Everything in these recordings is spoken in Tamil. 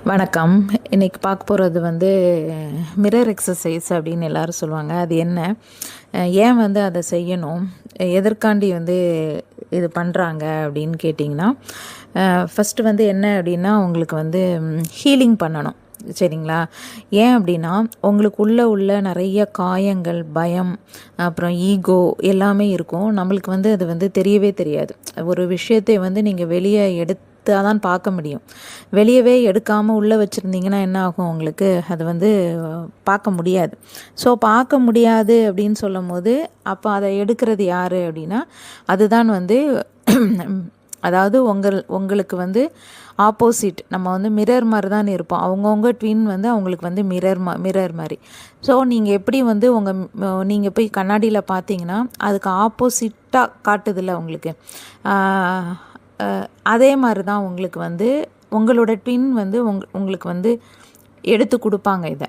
வணக்கம். இன்றைக்கி பார்க்க போகிறது மிரர் எக்ஸசைஸ் அப்படின்னு எல்லோரும் சொல்லுவாங்க. அது என்ன, ஏன் அதை செய்யணும், எதற்காண்டி இது பண்ணுறாங்க அப்படின்னு கேட்டிங்கன்னா, ஃபஸ்ட்டு என்ன அப்படின்னா உங்களுக்கு ஹீலிங் பண்ணணும். சரிங்களா? ஏன் அப்படின்னா உங்களுக்கு உள்ள நிறைய காயங்கள், பயம், அப்புறம் ஈகோ எல்லாமே இருக்கும். நம்மளுக்கு அது தெரியவே தெரியாது. ஒரு விஷயத்தை நீங்கள் வெளியே தான் பார்க்க முடியும். வெளியவே எடுக்காமல் உள்ளே வச்சுருந்தீங்கன்னா என்ன ஆகும், உங்களுக்கு அது பார்க்க முடியாது. ஸோ பார்க்க முடியாது அப்படின்னு சொல்லும் போது அப்போ அதை எடுக்கிறது யார் அப்படின்னா, அதுதான் அதாவது உங்களுக்கு ஆப்போசிட் நம்ம மிரர் மாதிரி தான் இருப்போம். அவங்கவுங்க ட்வின் அவங்களுக்கு மிரர் மாதிரி. ஸோ நீங்கள் எப்படி நீங்கள் போய் கண்ணாடியில் பார்த்தீங்கன்னா அதுக்கு ஆப்போசிட்டாக காட்டுதில்ல உங்களுக்கு. அதே மாதிரி தான் உங்களுக்கு உங்களோட ட்வின் உங்களுக்கு எடுத்து கொடுப்பாங்க இதை.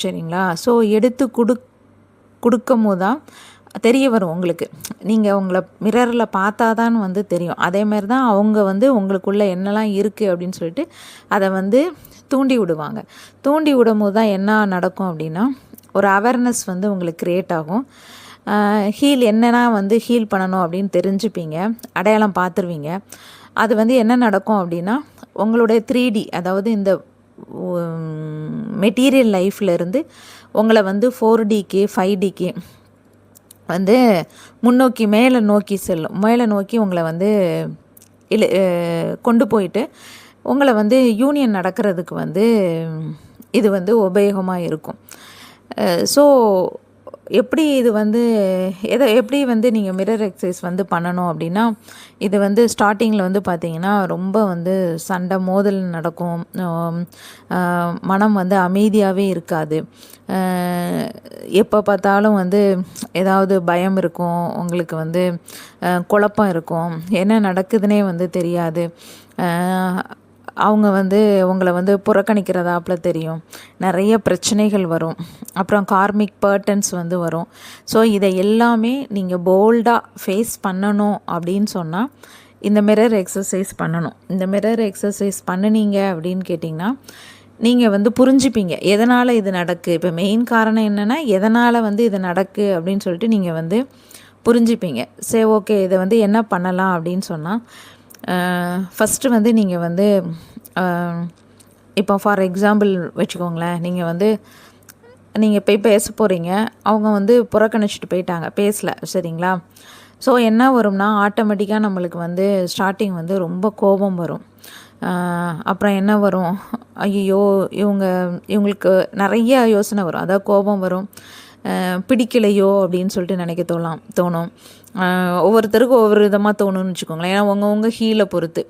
சரிங்களா? ஸோ எடுத்து கொடுக்கும் போது தான் தெரிய வரும் உங்களுக்கு. நீங்கள் உங்களை மிரரில் பார்த்தா தான் தெரியும். அதேமாரி தான் அவங்க உங்களுக்குள்ளே என்னெல்லாம் இருக்குது அப்படின்னு சொல்லிட்டு அதை தூண்டி விடுவாங்க. தூண்டி விடும் போது தான் என்ன நடக்கும் அப்படின்னா, ஒரு அவேர்னஸ் உங்களுக்கு க்ரியேட் ஆகும். ஹீல் என்னென்னா ஹீல் பண்ணணும் அப்படின்னு தெரிஞ்சுப்பீங்க, அடையாளம் பார்த்துருவீங்க. அது என்ன நடக்கும் அப்படின்னா, உங்களுடைய 3D, அதாவது இந்த மெட்டீரியல் லைஃப்லேருந்து உங்களை 4Dக்கு 5Dக்கு முன்னோக்கி மேலே நோக்கி செல்லும். மேலே நோக்கி உங்களை கொண்டு போயிட்டு உங்களை யூனியன் நடக்கிறதுக்கு இது உபயோகமாக இருக்கும். ஸோ எப்படி இது எப்படி நீங்கள் மிரர் எக்ஸசைஸ் பண்ணணும் அப்படின்னா, இது ஸ்டார்டிங்கில் பார்த்தீங்கன்னா ரொம்ப சண்டை மோதல் நடக்கும். மனம் அமைதியாகவே இருக்காது. எப்போ பார்த்தாலும் ஏதாவது பயம் இருக்கும். உங்களுக்கு குழப்பம் இருக்கும். என்ன நடக்குதுன்னே தெரியாது. அவங்க உங்களை புறக்கணிக்கிறதாப்புல தெரியும். நிறைய பிரச்சனைகள் வரும். அப்புறம் கார்மிக் பர்டன்ஸ் வரும். ஸோ இதை எல்லாமே நீங்கள் போல்டாக ஃபேஸ் பண்ணணும் அப்படின்னு சொன்னால் இந்த மிரர் எக்ஸசைஸ் பண்ணணும். இந்த மிரர் எக்ஸசைஸ் பண்ணினீங்க அப்படின்னு கேட்டிங்கன்னா, நீங்கள் புரிஞ்சுப்பீங்க எதனால் இது நடக்கு. இப்போ மெயின் காரணம் என்னென்னா, எதனால் இது நடக்கு அப்படின்னு சொல்லிட்டு நீங்கள் புரிஞ்சுப்பீங்க. சரி, ஓகே, இதை என்ன பண்ணலாம் அப்படின்னு சொன்னால், ஃபஸ்ட்டு நீங்கள் இப்போ ஃபார் எக்ஸாம்பிள் வச்சுக்கோங்களேன். நீங்கள் போய் பேச போகிறீங்க, அவங்க புறக்கணிச்சிட்டு போயிட்டாங்க, பேசலை. சரிங்களா? ஸோ என்ன வரும்னா, ஆட்டோமேட்டிக்காக நம்மளுக்கு ஸ்டார்டிங் ரொம்ப கோபம் வரும். அப்புறம் என்ன வரும், ஐயோ இவங்களுக்கு நிறைய யோசனை வரும். அதாவது கோபம் வரும், பிடிக்கலையோ அப்படின்னு சொல்லிட்டு நினைக்க தோணும். ஒவ்வொருத்தருக்கும் ஒவ்வொரு விதமாக தோணுன்னு வச்சுக்கோங்களேன். ஏன்னா உங்கள் ஹீலை பொறுத்து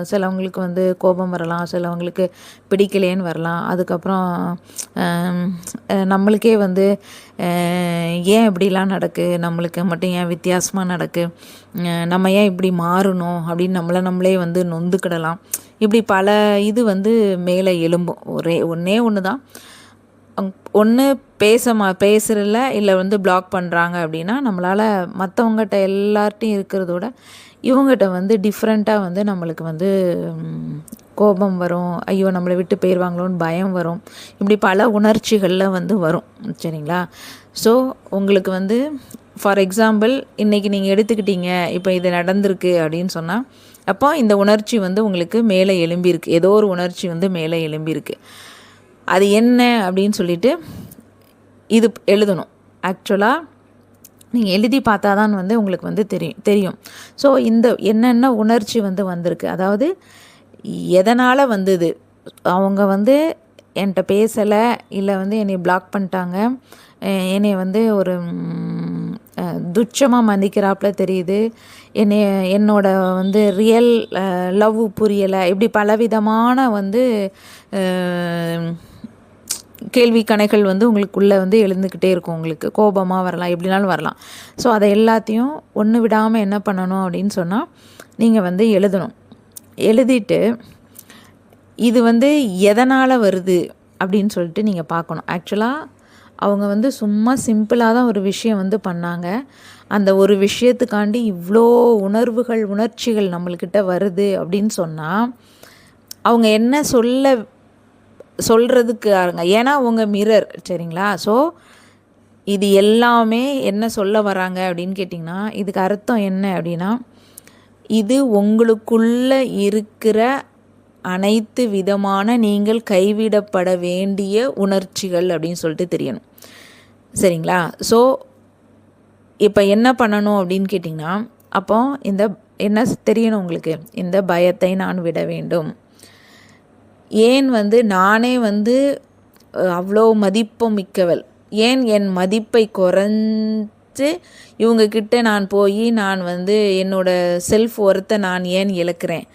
சிலவங்களுக்கு கோபம் வரலாம், சிலவங்களுக்கு பிடிக்கலேன்னு வரலாம். அதுக்கப்புறம் நம்மளுக்கே ஏன் இப்படிலாம் நடக்கு, நம்மளுக்கு மட்டும் ஏன் வித்தியாசமாக நடக்கு, நம்ம ஏன் இப்படி மாறணும் அப்படின்னு நம்மளே நொந்துக்கிடலாம். இப்படி பல இது மேலே எழும்பும். ஒன்றே ஒன்று தான், ஒன்று பேசுகிறல இல்லை பிளாக் பண்ணுறாங்க அப்படின்னா, நம்மளால் மற்றவங்ககிட்ட எல்லார்ட்டையும் இருக்கிறதோட இவங்ககிட்ட டிஃப்ரெண்ட்டாக நம்மளுக்கு கோபம் வரும். ஐயோ நம்மளை விட்டு போயிடுவாங்களோன்னு பயம் வரும். இப்படி பல உணர்ச்சிகளில் வரும். சரிங்களா? ஸோ உங்களுக்கு ஃபார் எக்ஸாம்பிள் இன்றைக்கி நீங்கள் எடுத்துக்கிட்டீங்க, இப்போ இது நடந்திருக்கு அப்படின்னு சொன்னால், அப்போ இந்த உணர்ச்சி உங்களுக்கு மேலே எழும்பியிருக்கு. ஏதோ ஒரு உணர்ச்சி மேலே எழும்பியிருக்கு. அது என்ன அப்படின்னு சொல்லிட்டு இது எழுதணும். ஆக்சுவலாக நீங்கள் எழுதி பார்த்தா தான் உங்களுக்கு தெரியும். ஸோ இந்த என்னென்ன உணர்ச்சி வந்திருக்கு, அதாவது எதனால் வந்தது, அவங்க என்கிட்ட பேசலை, இல்லை என்னை பிளாக் பண்ணிட்டாங்க, என்னை ஒரு துச்சமாக மதிக்கிறாப்புல தெரியுது, என்னோட ரியல் லவ் புரியலை, இப்படி பலவிதமான கேள்வி கணைகள் உங்களுக்குள்ளே எழுந்துக்கிட்டே இருக்கும். உங்களுக்கு கோபமாக வரலாம், எப்படினாலும் வரலாம். ஸோ அதை எல்லாத்தையும் ஒன்று விடாமல் என்ன பண்ணணும் அப்படின்னு சொன்னால், நீங்கள் எழுதணும். எழுதிட்டு இது எதனால் வருது அப்படின்னு சொல்லிட்டு நீங்கள் பார்க்கணும். ஆக்சுவலாக அவங்க சும்மா சிம்பிளாக தான் ஒரு விஷயம் பண்ணாங்க. அந்த ஒரு விஷயத்துக்காண்டி இவ்வளோ உணர்ச்சிகள் நம்மள்கிட்ட வருது அப்படின்னு சொன்னால், அவங்க என்ன சொல்ல சொல்கிறதுக்கு ஏன்னா உங்கள் மிரர் சரிங்களா. ஸோ இது எல்லாமே என்ன சொல்ல வராங்க அப்படின்னு கேட்டிங்கன்னா, இதுக்கு அர்த்தம் என்ன அப்படின்னா, இது உங்களுக்குள்ளே இருக்கிற அனைத்து விதமான நீங்கள் கைவிடப்பட வேண்டிய உணர்ச்சிகள் அப்படின்னு சொல்லிட்டு தெரியணும் சரிங்களா. ஸோ இப்போ என்ன பண்ணணும் அப்படின்னு கேட்டிங்கன்னா, அப்போ இந்த என்ன தெரியணும் உங்களுக்கு, இந்த பயத்தை நான் விட வேண்டும். ஏன் நானே அவ்வளோ மதிப்பு மிக்கவள், ஏன் என் மதிப்பை குறைஞ்சு இவங்கக்கிட்ட நான் போய் நான் என்னோடய செல்ஃப் ஒர்த்தை நான் ஏன் இழக்கிறேன்.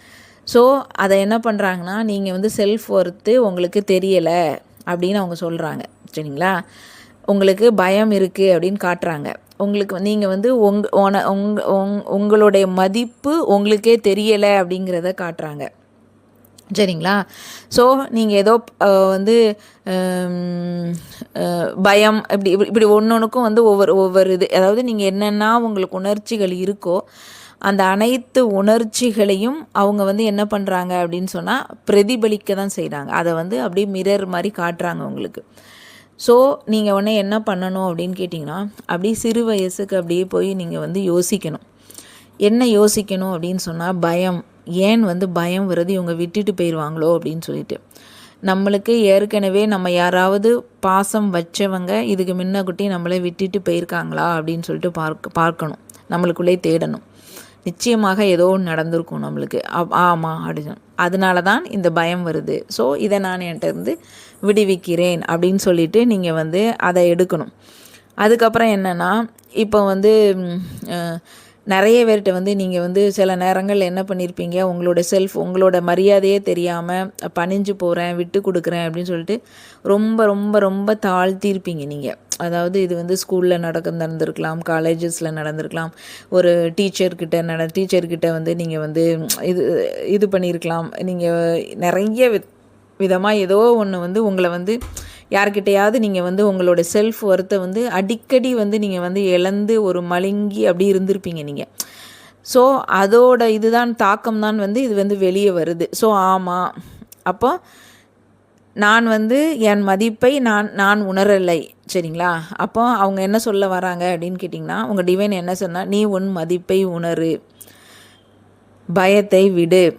ஸோ அதை என்ன பண்ணுறாங்கன்னா, நீங்கள் செல்ஃப் ஒர்த்து உங்களுக்கு தெரியலை அப்படின்னு அவங்க சொல்கிறாங்க சரிங்களா. உங்களுக்கு பயம் இருக்குது அப்படின்னு காட்டுறாங்க. உங்களுக்கு நீங்கள் உங்களுடைய மதிப்பு உங்களுக்கே தெரியலை அப்படிங்கிறத காட்டுறாங்க சரிங்களா. ஸோ நீங்கள் ஏதோ பயம் இப்படி இப்படி ஒன்றுக்கும் ஒவ்வொரு இது, அதாவது நீங்கள் என்னென்னா உங்களுக்கு உணர்ச்சிகள் இருக்கோ அந்த அனைத்து உணர்ச்சிகளையும் அவங்க என்ன பண்ணுறாங்க அப்படின்னு சொன்னால் பிரதிபலிக்க தான் செய்கிறாங்க. அதை அப்படியே மிரர் மாதிரி காட்டுறாங்க உங்களுக்கு. ஸோ நீங்கள் உடனே என்ன பண்ணணும் அப்படின்னு கேட்டிங்கன்னா, அப்படியே சிறு வயசுக்கு அப்படியே போய் நீங்கள் யோசிக்கணும். என்ன யோசிக்கணும் அப்படின்னு சொன்னால், பயம் ஏன் பயம் வருது, இவங்க விட்டுட்டு போயிடுவாங்களோ அப்படின்னு சொல்லிட்டு. நம்மளுக்கு ஏற்கனவே நம்ம யாராவது பாசம் வச்சவங்க இதுக்கு முன்னக்குட்டி நம்மளை விட்டுட்டு போயிருக்காங்களா அப்படின்னு சொல்லிட்டு பார்க்கணும், நம்மளுக்குள்ளே தேடணும். நிச்சயமாக ஏதோ ஒன்று நடந்திருக்கும் நம்மளுக்கு. ஆமாம் அப்படின்னு, அதனால தான் இந்த பயம் வருது. ஸோ இதை நான் என்கிட்ட விடுவிக்கிறேன் அப்படின்னு சொல்லிட்டு நீங்கள் அதை எடுக்கணும். அதுக்கப்புறம் என்னென்னா, இப்போ நிறைய பேர்கிட்ட நீங்கள் சில நேரங்கள் என்ன பண்ணியிருப்பீங்க, உங்களோட மரியாதையே தெரியாமல் பணிஞ்சு போகிறேன், விட்டு கொடுக்குறேன் அப்படின்னு சொல்லிட்டு ரொம்ப ரொம்ப ரொம்ப தாழ்த்தியிருப்பீங்க நீங்கள். அதாவது இது ஸ்கூலில் நடந்திருக்கலாம், காலேஜஸில் நடந்திருக்கலாம், ஒரு டீச்சர்கிட்ட நீங்கள் இது பண்ணியிருக்கலாம். நீங்கள் நிறைய விதமாக ஏதோ ஒன்று உங்களை யார்கிட்டையாவது நீங்கள் உங்களோட செல்ஃப் ஒர்த்தை அடிக்கடி நீங்கள் இழந்து ஒரு மழுங்கி அப்படி இருந்திருப்பீங்க நீங்கள். ஸோ அதோட இதுதான் தாக்கம் தான் இது வெளியே வருது. ஸோ ஆமாம், அப்போ நான் என் மதிப்பை நான் உணரலை சரிங்களா. அப்போ அவங்க என்ன சொல்ல வராங்க அப்படின்னு கேட்டிங்கன்னா, உங்கள் டிவைன் என்ன சொன்னால், நீ உன் மதிப்பை உணரு, பயத்தை விடு,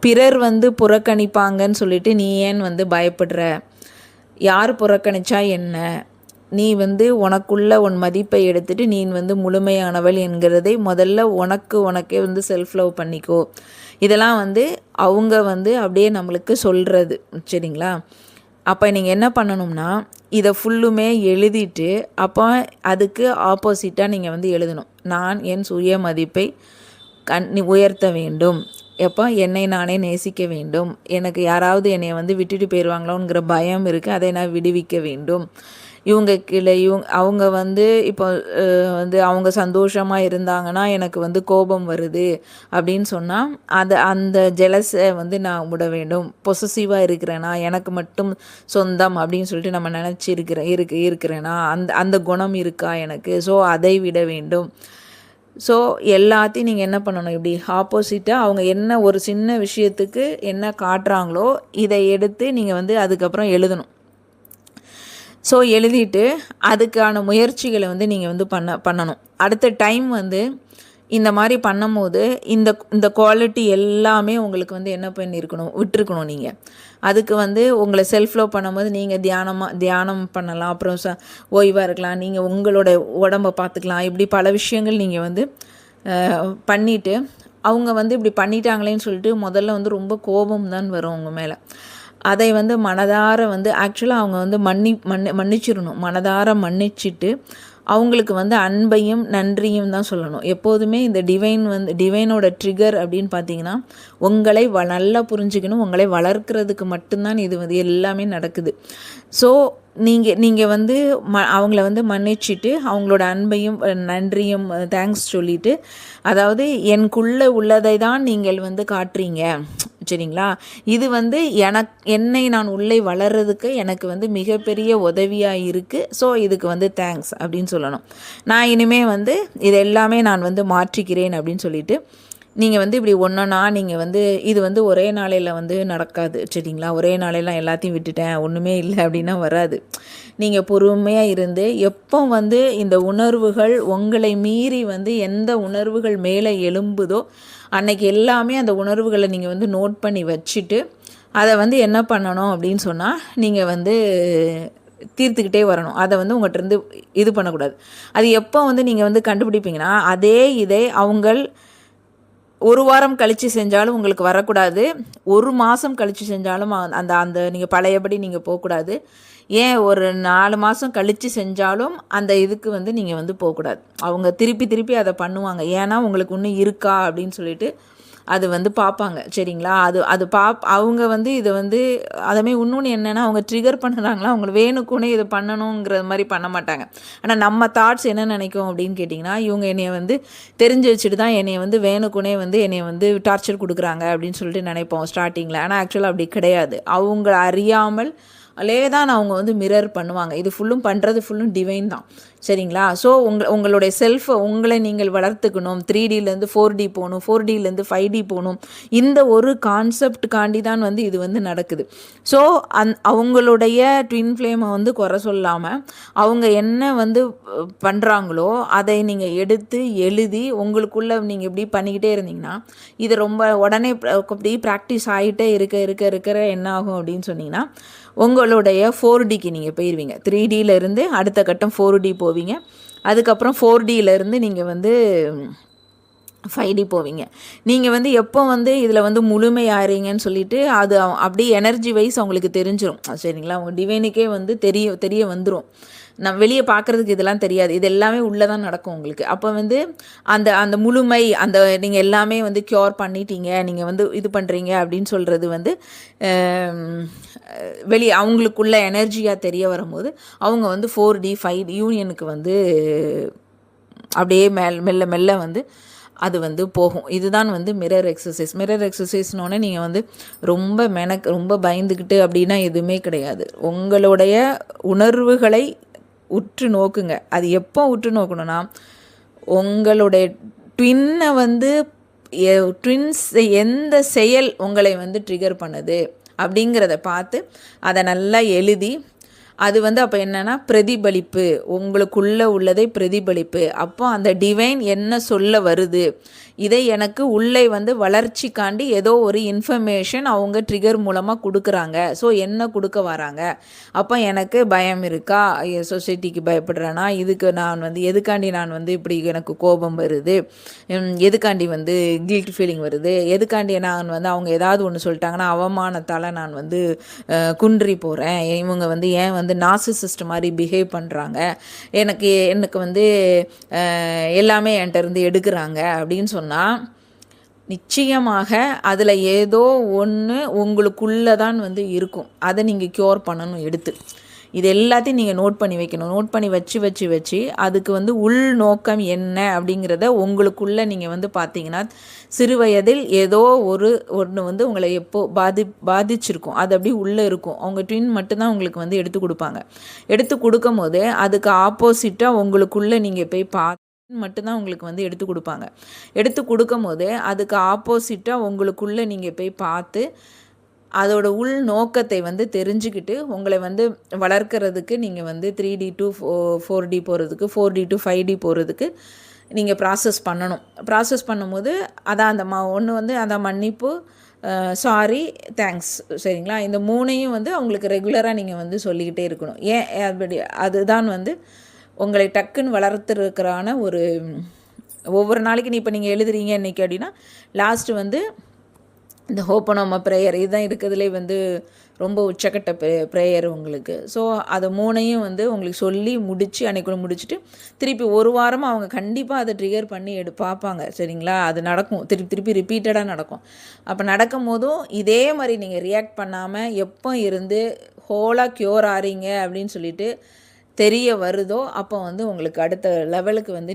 பிறர் புறக்கணிப்பாங்கன்னு சொல்லிட்டு நீ ஏன் பயப்படுற, யார் புறக்கணிச்சா என்ன, நீ உனக்குள்ள உன் மதிப்பை எடுத்துகிட்டு நீ முழுமையானவள் என்கிறதை முதல்ல உனக்கே செல்ஃப் லவ் பண்ணிக்கோ. இதெல்லாம் அவங்க அப்படியே நம்மளுக்கு சொல்கிறது சரிங்களா. அப்போ நீங்கள் என்ன பண்ணணும்னா, இதை ஃபுல்லுமே எழுதிட்டு அப்போ அதுக்கு ஆப்போசிட்டாக நீங்கள் எழுதணும், நான் என் சுய மதிப்பை உயர்த்த வேண்டும், எப்போ என்னை நானே நேசிக்க வேண்டும், எனக்கு யாராவது என்னை விட்டுட்டு போயிடுவாங்களோங்கிற பயம் இருக்குது, அதை நான் விடுவிக்க வேண்டும். இவங்க கீழே அவங்க இப்போ அவங்க சந்தோஷமாக இருந்தாங்கன்னா எனக்கு கோபம் வருது அப்படின்னு சொன்னால் அந்த ஜெலஸை நான் விட வேண்டும். பொசசிவாக இருக்கிறேனா, எனக்கு மட்டும் சொந்தம் அப்படின்னு சொல்லிட்டு நம்ம நினச்சி இருக்கிறேனா, அந்த குணம் இருக்கா எனக்கு, ஸோ அதை விட வேண்டும். ஸோ எல்லாத்தையும் நீங்கள் என்ன பண்ணணும், இப்படி ஆப்போசிட்டாக அவங்க என்ன ஒரு சின்ன விஷயத்துக்கு என்ன காட்டுறாங்களோ இதை எடுத்து நீங்கள் அதுக்கப்புறம் எழுதணும். ஸோ எழுதிட்டு அதுக்கான முயற்சிகளை நீங்கள் பண்ணணும். அடுத்த டைம் இந்த மாதிரி பண்ணும்போது இந்த குவாலிட்டி எல்லாமே உங்களுக்கு என்ன பண்ணியிருக்கணும், விட்டுருக்கணும். நீங்கள் அதுக்கு உங்களை செல்ஃப் லவ் பண்ணும்போது நீங்கள் தியானம் பண்ணலாம், அப்புறம் ஓய்வாக இருக்கலாம், நீங்கள் உங்களோட உடம்பை பார்த்துக்கலாம், இப்படி பல விஷயங்கள் நீங்கள் பண்ணிவிட்டு அவங்க இப்படி பண்ணிட்டாங்களேன்னு சொல்லிட்டு முதல்ல ரொம்ப கோபம் தான் வரும் உங்கள் மேலே. அதை மனதார ஆக்சுவலாக அவங்க மன்னிச்சிடணும், மனதார மன்னிச்சிட்டு அவங்களுக்கு அன்பையும் நன்றியும் தான் சொல்லணும். எப்போதுமே இந்த டிவைனோட ட்ரிகர் அப்படின்னு பார்த்தீங்கன்னா, உங்களை நல்லா புரிஞ்சுக்கணும், உங்களை வளர்க்குறதுக்கு மட்டும்தான் இது எல்லாமே நடக்குது. ஸோ நீங்கள் அவங்கள மன்னிச்சிட்டு அவங்களோட அன்பையும் நன்றியும் தேங்க்ஸ் சொல்லிவிட்டு, அதாவது எனக்குள்ளே உள்ளதை தான் நீங்கள் காட்டுறீங்க சரிங்களா. இது என்னை நான் உள்ளே வளர்கிறதுக்கு எனக்கு மிகப்பெரிய உதவியாக இருக்குது. ஸோ இதுக்கு தேங்க்ஸ் அப்படின்னு சொல்லணும். நான் இனிமேல் இது எல்லாமே நான் மாற்றிக்கிறேன் அப்படின்னு சொல்லிட்டு நீங்கள் வந்து இப்படி ஒன்றா நீங்கள் வந்து இது வந்து ஒரே நாளையில் வந்து நடக்காது சரிங்களா. ஒரே நாளையெல்லாம் எல்லாத்தையும் விட்டுட்டேன் ஒன்றுமே இல்லை அப்படின்னா வராது. நீங்கள் பொறுமையாக இருந்து எப்போ வந்து இந்த உணர்வுகள் உங்களை மீறி வந்து எந்த உணர்வுகள் மேலே எழும்புதோ அன்னைக்கு எல்லாமே அந்த உணர்வுகளை நீங்கள் வந்து நோட் பண்ணி வச்சுட்டு அதை வந்து என்ன பண்ணணும் அப்படின்னு சொன்னால் நீங்கள் வந்து தீர்த்துக்கிட்டே வரணும். அதை வந்து உங்கள்கிட்ட இது பண்ணக்கூடாது. அது எப்போ வந்து நீங்கள் வந்து கண்டுபிடிப்பீங்கன்னா இதை அவங்கள் ஒரு வாரம் கழித்து செஞ்சாலும் உங்களுக்கு வரக்கூடாது. ஒரு மாதம் கழித்து செஞ்சாலும் அந்த அந்த நீங்கள் பழையபடி நீங்கள் போகக்கூடாது. ஏன் ஒரு 4 மாதம் கழித்து செஞ்சாலும் அந்த இதுக்கு வந்து நீங்கள் வந்து போகக்கூடாது. அவங்க திருப்பி திருப்பி அதை பண்ணுவாங்க. ஏன்னா உங்களுக்கு இன்னும் இருக்கா அப்படின்னு சொல்லிட்டு அது வந்து பார்ப்பாங்க சரிங்களா. அது அவங்க வந்து இதை வந்து அதேமாதிரி இன்னொன்று என்னென்னா அவங்க ட்ரிகர் பண்ணுறாங்களா அவங்கள வேணுக்குனே இதை பண்ணணுங்கிற மாதிரி பண்ண மாட்டாங்க. ஆனால் நம்ம தாட்ஸ் என்ன நினைக்கும் அப்படின்னு கேட்டிங்கன்னா இவங்க என்னைய வந்து தெரிஞ்சு வச்சுட்டு தான் என்னைய வந்து வேணுக்குனே வந்து என்னைய வந்து டார்ச்சர் கொடுக்குறாங்க அப்படின்னு சொல்லிட்டு நினைப்போம் ஸ்டார்டிங்கில். ஆனால் ஆக்சுவலாக அப்படி கிடையாது. அவங்க அறியாமல் தான் அவங்க வந்து மிரர் பண்ணுவாங்க. இது பண்ணுறது ஃபுல்லும் டிவைன் தான் சரிங்களா. ஸோ உங்களுடைய செல்ஃபை உங்களை நீங்கள் வளர்த்துக்கணும். 3Dலேருந்து 4D போகணும், 4Dலேருந்து 5D போகணும். இந்த ஒரு கான்செப்டுக்காண்டி தான் வந்து இது வந்து நடக்குது. ஸோ அவங்களுடைய ட்வின் ஃப்ளேமை வந்து குறை சொல்லாமல் அவங்க என்ன வந்து பண்ணுறாங்களோ அதை நீங்கள் எடுத்து எழுதி உங்களுக்குள்ளே நீங்கள் இப்படி பண்ணிக்கிட்டே இருந்தீங்கன்னா இது ரொம்ப உடனே அப்படி ப்ராக்டிஸ் ஆகிட்டே இருக்கிற என்ன ஆகும் அப்படின்னு சொன்னீங்கன்னா உங்களுடைய 4Dக்கு நீங்கள் போயிடுவீங்க. 3Dயிலேருந்து அடுத்த கட்டம் 4D போவீங்க. அதுக்கப்புறம் 4Dயிலேருந்து நீங்கள் வந்து 5D போவீங்க. நீங்கள் வந்து எப்போ வந்து இதில் வந்து முழுமையாகிறீங்கன்னு சொல்லிட்டு அது அப்படியே எனர்ஜி வைஸ் அவங்களுக்கு தெரிஞ்சிடும் சரிங்களா. அவங்க டிவைனுக்கே வந்து தெரிய வந்துடும். நான் வெளியே பார்க்குறதுக்கு இதெல்லாம் தெரியாது. இது எல்லாமே உள்ளே தான் நடக்கும் உங்களுக்கு. அப்போ வந்து அந்த அந்த முழுமை அந்த நீங்கள் எல்லாமே வந்து க்யூர் பண்ணிட்டீங்க நீங்கள் வந்து இது பண்ணுறீங்க அப்படின்னு சொல்கிறது வந்து வெளியே அவங்களுக்குள்ள எனர்ஜியாக தெரிய வரும்போது அவங்க வந்து 4D 5D யூனியனுக்கு வந்து அப்படியே மெல்ல மெல்ல வந்து அது வந்து போகும். இதுதான் வந்து மிரர் எக்ஸசைஸ். மிரர் எக்ஸசைஸ்னோடனே நீங்கள் வந்து ரொம்ப பயந்துக்கிட்டு அப்படின்னா எதுவுமே கிடையாது. உங்களுடைய உணர்வுகளை உற்று நோக்குங்க. அது எப்போ உற்று நோக்கணும்னா உங்களுடைய ட்வின்னை வந்து ட்வின்ஸ் எந்த செயல் உங்களை வந்து ட்ரிகர் பண்ணுது அப்படிங்கிறத பார்த்து அதை நல்லா எழுதி அது வந்து அப்போ என்னென்னா பிரதிபலிப்பு உங்களுக்குள்ளே உள்ளதை பிரதிபலிப்பு. அப்போ அந்த டிவைன் என்ன சொல்ல வருது இதை எனக்கு உள்ளே வந்து வளர்ச்சிக்காண்டி ஏதோ ஒரு இன்ஃபர்மேஷன் அவங்க ட்ரிகர் மூலமாக கொடுக்குறாங்க. ஸோ என்ன கொடுக்க வராங்க. அப்போ எனக்கு பயம் இருக்கா, சொசைட்டிக்கு பயப்படுறேன்னா, இதுக்கு நான் வந்து எதுக்காண்டி நான் வந்து இப்படி எனக்கு கோபம் வருது, எதுக்காண்டி வந்து கில்ட் ஃபீலிங் வருது, எதுக்காண்டி நான் வந்து அவங்க ஏதாவது ஒன்று சொல்லிட்டாங்கன்னா அவமானத்தால் நான் வந்து குன்றி போகிறேன், இவங்க வந்து ஏன் வந்து நார்சிசிஸ்ட் மாதிரி பிஹேவ் பண்ணுறாங்க, எனக்கு வந்து எல்லாமே என்கிட்ட இருந்து எடுக்கிறாங்க அப்படின்னு சொன்னால் நிச்சயமாக அதில் ஏதோ ஒன்று உங்களுக்குள்ளே தான் வந்து இருக்கும். அதை நீங்கள் க்யூர் பண்ணணும் எடுத்து. இது எல்லாத்தையும் நீங்கள் நோட் பண்ணி வைக்கணும். நோட் பண்ணி வச்சு அதுக்கு வந்து உள் நோக்கம் என்ன அப்படிங்கிறத உங்களுக்குள்ளே நீங்கள் வந்து பார்த்தீங்கன்னா சிறு வயதில் ஏதோ ஒன்று வந்து உங்களை எப்போ பாதிச்சிருக்கும். அது அப்படி உள்ளே இருக்கும். அவங்க ட்வின் மட்டும்தான் உங்களுக்கு வந்து எடுத்து கொடுப்பாங்க. எடுத்து கொடுக்கும் போது அதுக்கு ஆப்போசிட்டாக உங்களுக்குள்ளே நீங்கள் போய் மட்டும்தான் உங்களுக்கு வந்து எடுத்து கொடுப்பாங்க. எடுத்து கொடுக்கும் போது அதுக்கு ஆப்போசிட்டாக உங்களுக்குள்ளே நீங்கள் போய் பார்த்து அதோட உள் நோக்கத்தை வந்து தெரிஞ்சுக்கிட்டு உங்களை வந்து வளர்க்குறதுக்கு நீங்கள் வந்து 3D to 4D போகிறதுக்கு 4D to 5D போகிறதுக்கு நீங்கள் ப்ராசஸ் பண்ணணும். ப்ராசஸ் பண்ணும்போது அதான் அந்த ஒன்று வந்து அந்த மன்னிப்பு, சாரி, தேங்க்ஸ் சரிங்களா. இந்த 3ஐயும் வந்து அவங்களுக்கு ரெகுலராக நீங்கள் வந்து சொல்லிக்கிட்டே இருக்கணும். ஏன் அப்படி அதுதான் வந்து உங்களை டக்குன்னு வளர்த்துருக்கிறான ஒரு ஒவ்வொரு நாளைக்கு இப்போ நீங்கள் எழுதுறீங்க இன்றைக்கி அப்படின்னா லாஸ்ட்டு வந்து இந்த ஹோப்பனோமா ப்ரேயர் இதுதான் இருக்கிறதுலே வந்து ரொம்ப உச்சக்கட்ட ப்ரேயர் உங்களுக்கு. ஸோ அதை 3ஐயும் வந்து உங்களுக்கு சொல்லி அன்றைக்குள்ள முடிச்சுட்டு திருப்பி ஒரு வாரமாக அவங்க கண்டிப்பாக அதை ட்ரிகர் பண்ணி பார்ப்பாங்க சரிங்களா. அது நடக்கும், திருப்பி ரிப்பீட்டடாக நடக்கும். அப்போ நடக்கும் போதும் இதே மாதிரி நீங்கள் ரியாக்ட் பண்ணாமல் எப்போ இருந்து ஹோலாக க்யூர் ஆறீங்க அப்படின்னு சொல்லிட்டு தெரிய வருதோ அப்போ வந்து உங்களுக்கு அடுத்த லெவலுக்கு வந்து